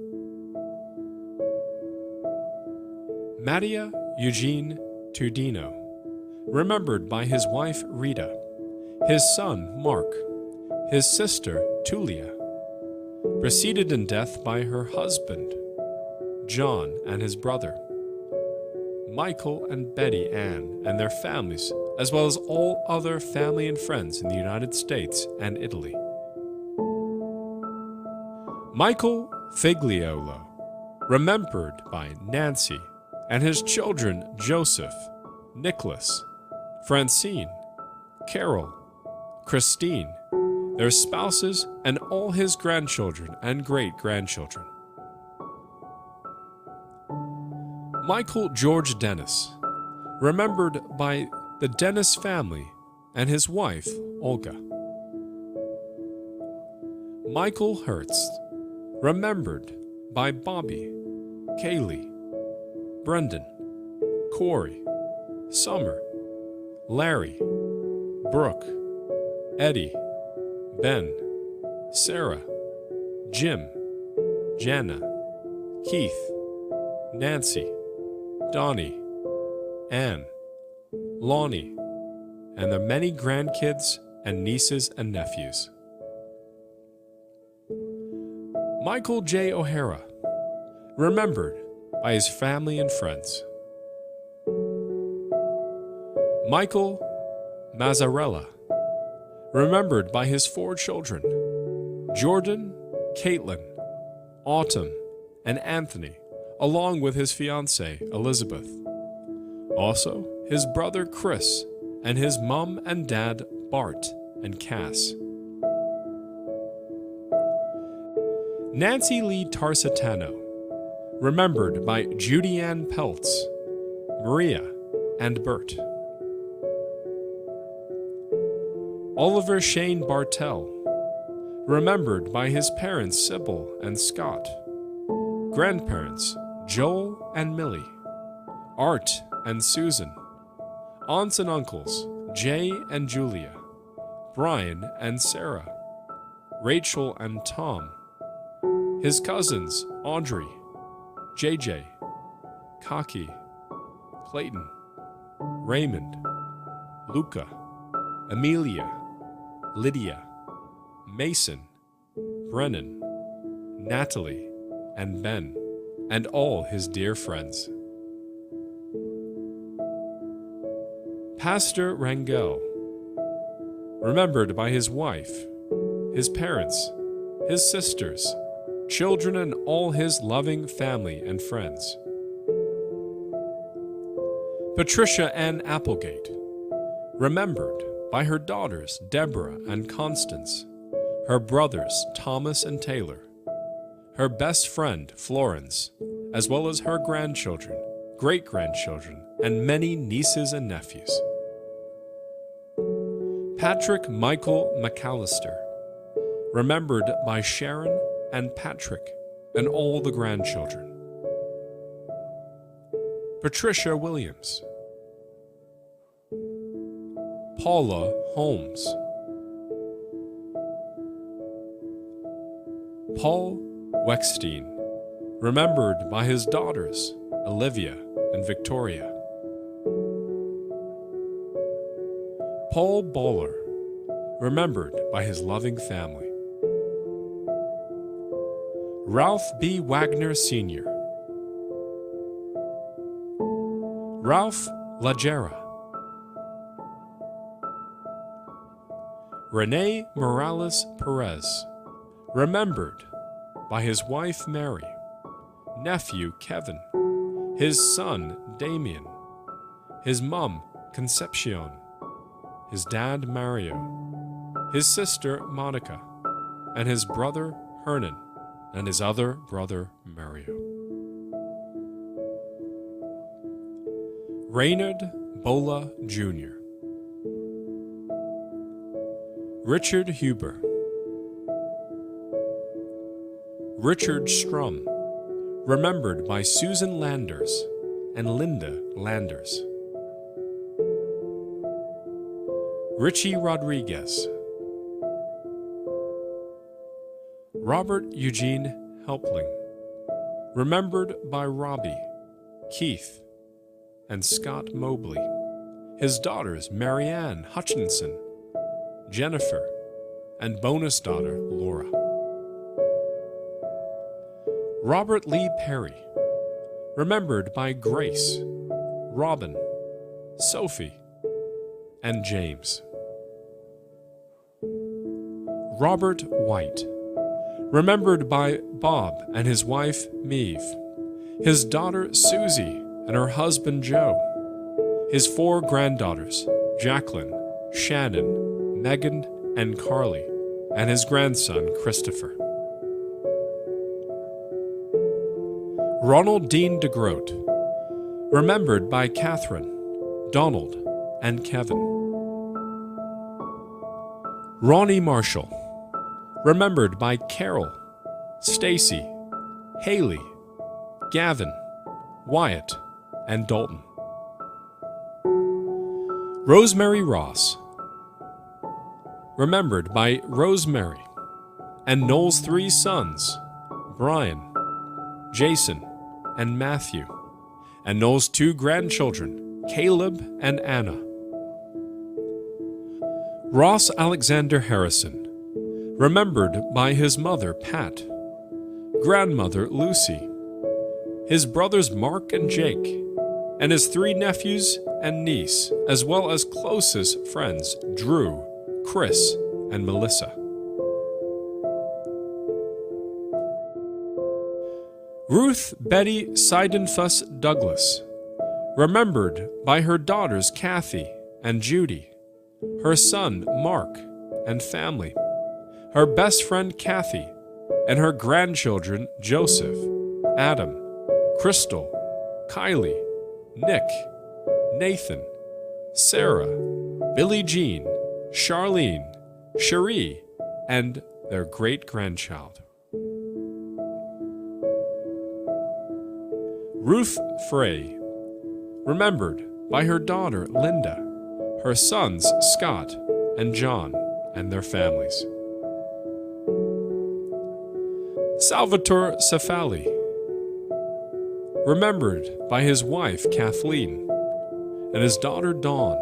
Madia Eugene Tudino, remembered by his wife Rita, his son Mark, his sister Tulia, preceded in death by her husband John and his brother, Michael and Betty Ann and their families, as well as all other family and friends in the United States and Italy. Michael Figliolo, remembered by Nancy and his children Joseph, Nicholas, Francine, Carol, Christine, their spouses, and all his grandchildren and great-grandchildren. Michael George Dennis, remembered by the Dennis family and his wife, Olga. Michael Hertz, remembered by Bobby, Kaylee, Brendan, Corey, Summer, Larry, Brooke, Eddie, Ben, Sarah, Jim, Jana, Keith, Nancy, Donnie, Anne, Lonnie, and their many grandkids and nieces and nephews. Michael J. O'Hara, remembered by his family and friends. Michael Mazzarella, remembered by his 4 children, Jordan, Caitlin, Autumn, and Anthony, along with his fiancée, Elizabeth. Also, his brother Chris, and his mom and dad, Bart and Cass. Nancy Lee Tarsitano, remembered by Judy Ann Peltz, Maria, and Bert. Oliver Shane Bartell, remembered by his parents Sybil and Scott, grandparents Joel and Millie, Art and Susan, aunts and uncles Jay and Julia, Brian and Sarah, Rachel and Tom, his cousins Audrey, JJ, Kaki, Clayton, Raymond, Luca, Amelia, Lydia, Mason, Brennan, Natalie, and Ben, and all his dear friends. Pastor Rangel, remembered by his wife, his parents, his sisters, children, and all his loving family and friends. Patricia Ann Applegate, remembered by her daughters Deborah and Constance, her brothers Thomas and Taylor, her best friend Florence, as well as her grandchildren, great-grandchildren, and many nieces and nephews. Patrick Michael McAllister, remembered by Sharon and Patrick and all the grandchildren. Patricia Williams. Paula Holmes. Paul Weckstein, remembered by his daughters Olivia and Victoria. Paul Bowler, remembered by his loving family. Ralph B. Wagner Sr. Ralph Lagera. Renee Morales Perez, remembered by his wife Mary, nephew Kevin, his son Damien, his mom Concepcion, his dad Mario, his sister Monica, and his brother Hernan, and his other brother Mario. Raynard Bola Jr. Richard Huber. Richard Strum, remembered by Susan Landers and Linda Landers. Richie Rodriguez. Robert Eugene Helpling, remembered by Robbie, Keith, and Scott Mobley. His daughters Marianne Hutchinson, Jennifer, and bonus daughter Laura. Robert Lee Perry, remembered by Grace, Robin, Sophie, and James. Robert White, remembered by Bob and his wife Maeve, his daughter Susie and her husband Joe, his 4 granddaughters Jacqueline, Shannon, Megan, and Carly, and his grandson Christopher. Ronald Dean DeGroat, remembered by Catherine, Donald, and Kevin. Ronnie Marshall, remembered by Carol, Stacy, Haley, Gavin, Wyatt, and Dalton. Rosemary Ross, remembered by Rosemary and Noel's 3 sons, Brian, Jason, and Matthew, and Noel's 2 grandchildren, Caleb and Anna. Ross Alexander Harrison, remembered by his mother Pat, grandmother Lucy, his brothers Mark and Jake, and his 3 nephews and niece, as well as closest friends Drew, Chris, and Melissa. Ruth Betty Seidenfuss Douglas, remembered by her daughters Kathy and Judy, her son Mark and family, her best friend Kathy, and her grandchildren Joseph, Adam, Crystal, Kylie, Nick, Nathan, Sarah, Billie Jean, Charlene, Cherie, and their great-grandchild. Ruth Frey, remembered by her daughter Linda, her sons Scott and John, and their families. Salvatore Cefali, remembered by his wife Kathleen and his daughter Dawn,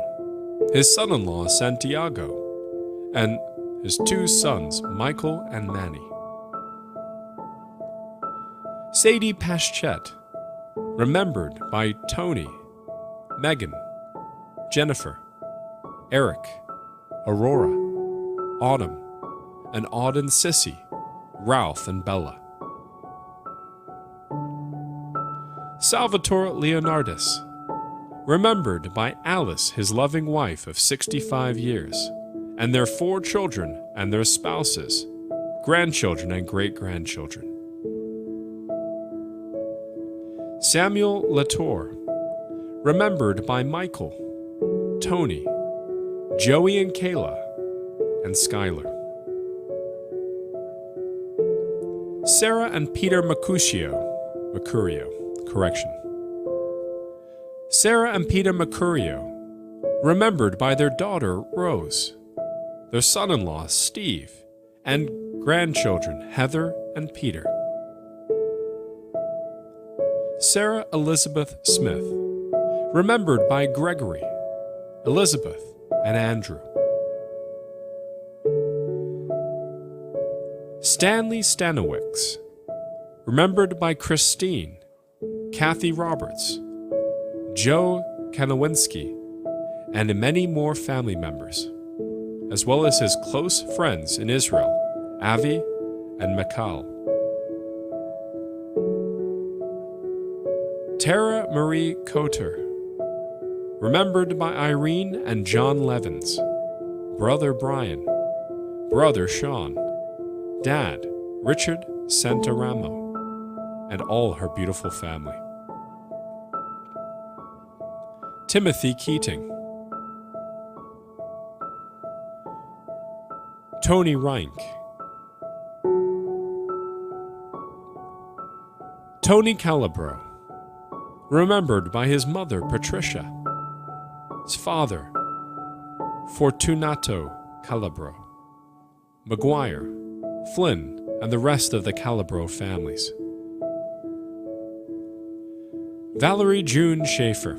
his son-in-law Santiago, and his 2 sons Michael and Manny. Sadie Paschet, remembered by Tony, Megan, Jennifer, Eric, Aurora, Autumn, and Auden and Sissy, Ralph and Bella. Salvatore Leonardis, remembered by Alice, his loving wife of 65 years, and their 4 children and their spouses, grandchildren and great-grandchildren. Samuel Latour, remembered by Michael, Tony, Joey and Kayla, and Skylar. Sarah and Peter Mercurio, Sarah and Peter Mercurio, remembered by their daughter Rose, their son-in-law Steve, and grandchildren Heather and Peter. Sarah Elizabeth Smith, remembered by Gregory, Elizabeth, and Andrew. Stanley Stanowicz, remembered by Christine, Kathy Roberts, Joe Kanowinski, and many more family members, as well as his close friends in Israel, Avi and Michal. Tara Marie Coter, remembered by Irene and John Levins, brother Brian, brother Sean, Dad Richard Santaramo, and all her beautiful family. Timothy Keating, Tony Reinck, Tony Calabro, remembered by his mother Patricia, his father Fortunato Calabro, McGuire, Flynn, and the rest of the Calabro families. Valerie June Schaefer,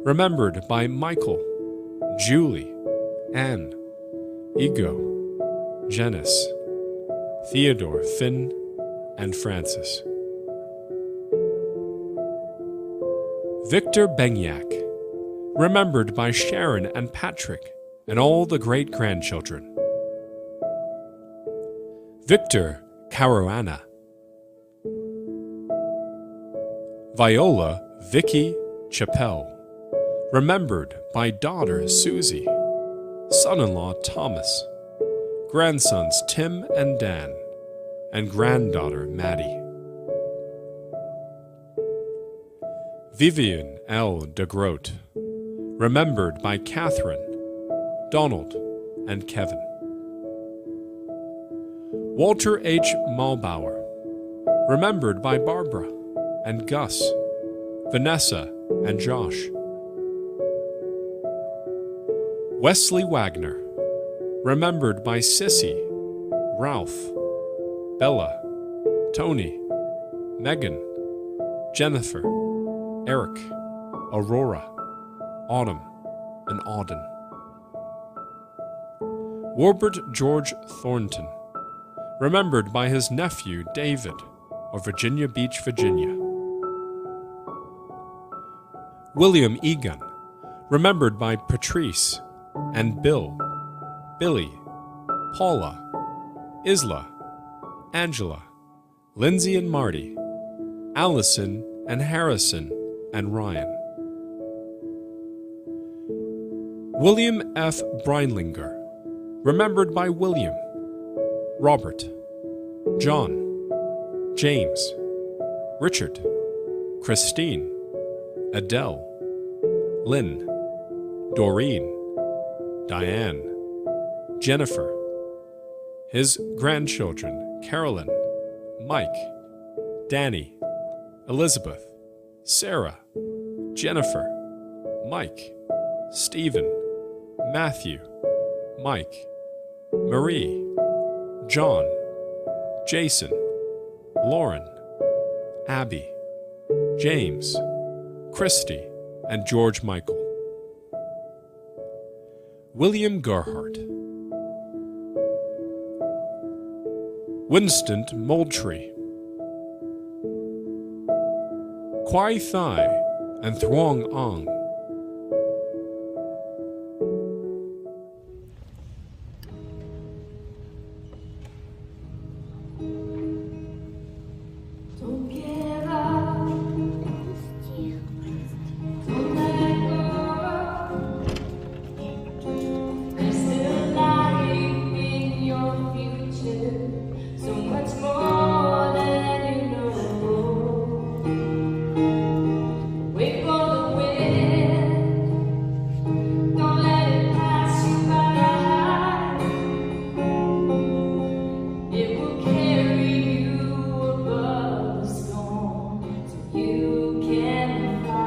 remembered by Michael, Julie, Anne, Ego, Janice, Theodore, Finn, and Francis. Victor Benyak, remembered by Sharon and Patrick and all the great-grandchildren. Victor Caruana. Viola Vicky Chappelle, remembered by daughter Susie, son-in-law Thomas, grandsons Tim and Dan, and granddaughter Maddie. Vivian L. de Groot, remembered by Catherine, Donald, and Kevin. Walter H. Malbauer, remembered by Barbara and Gus, Vanessa, and Josh. Wesley Wagner, remembered by Sissy, Ralph, Bella, Tony, Megan, Jennifer, Eric, Aurora, Autumn, and Auden. Warbert George Thornton, remembered by his nephew David of Virginia Beach, Virginia. William Egan, remembered by Patrice and Bill, Billy, Paula, Isla, Angela, Lindsay and Marty, Allison and Harrison, and Ryan. William F. Breinlinger, remembered by William, Robert, John, James, Richard, Christine, Adele, Lynn, Doreen, Diane, Jennifer, his grandchildren Carolyn, Mike, Danny, Elizabeth, Sarah, Jennifer, Mike, Stephen, Matthew, Mike, Marie, John, Jason, Lauren, Abby, James, Christy, and George Michael. William Gerhardt. Winston Moultrie. Kwai Thai and Thuong Ong. Don't give up. Don't let go. There's still life in your future. So much more than you know. Wait for the wind. Don't let it pass you by. It will carry you above the storm so you can fly.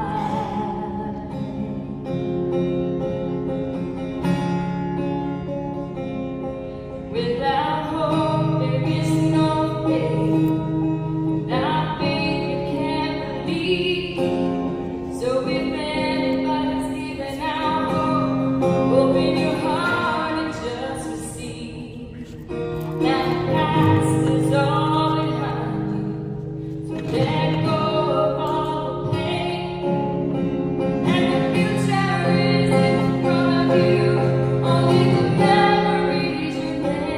Without hope, there is no faith. Without faith, you can't believe. So if anybody's leaving out hope, open your heart and just receive. Now the past is all behind you. So let go of all the pain. And the future is in front of you. Only the memories remain.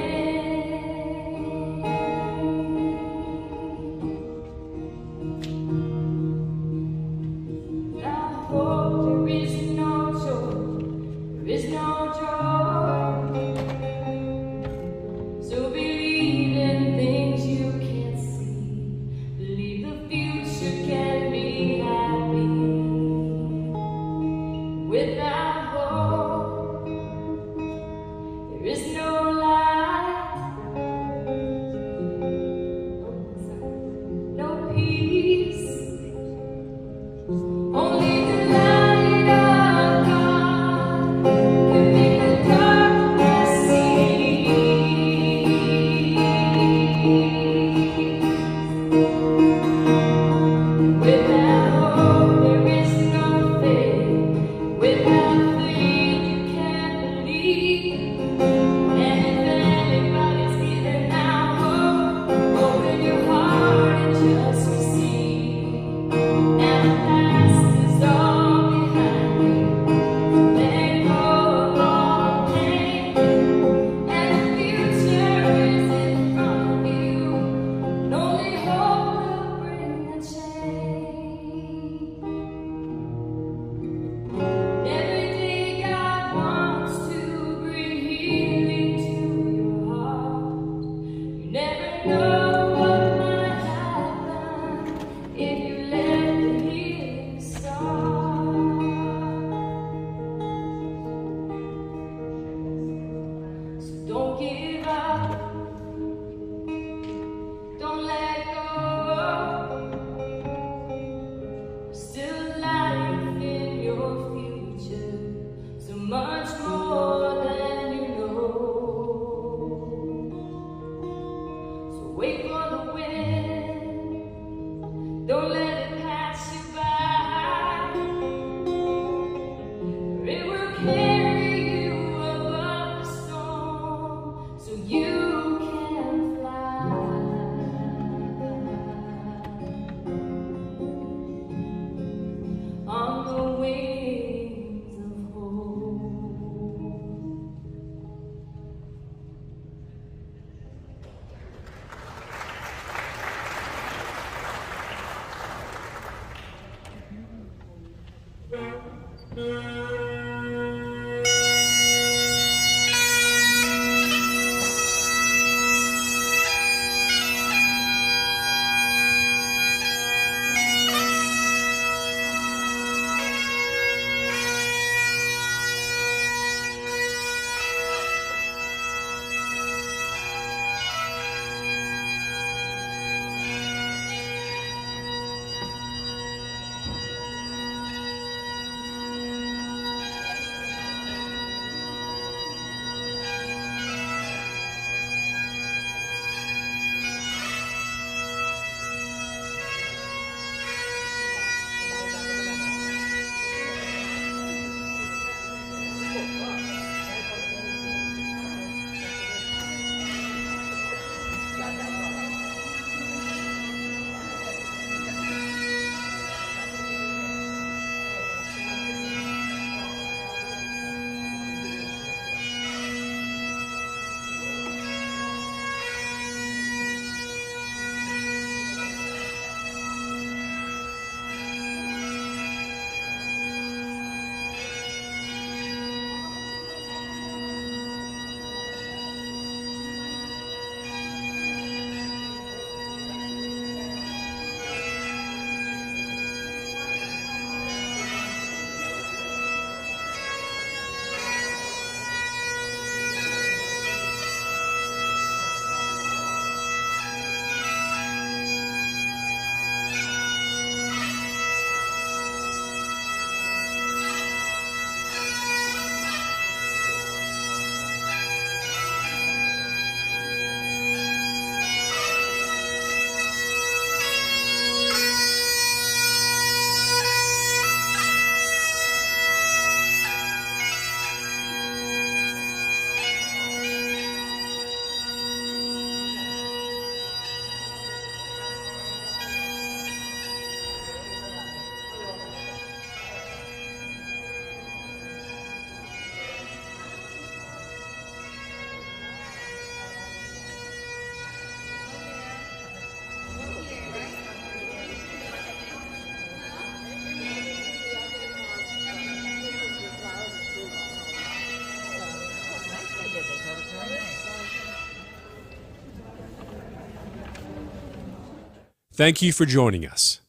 Thank you for joining us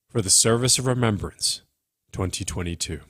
for the Service of Remembrance 2022.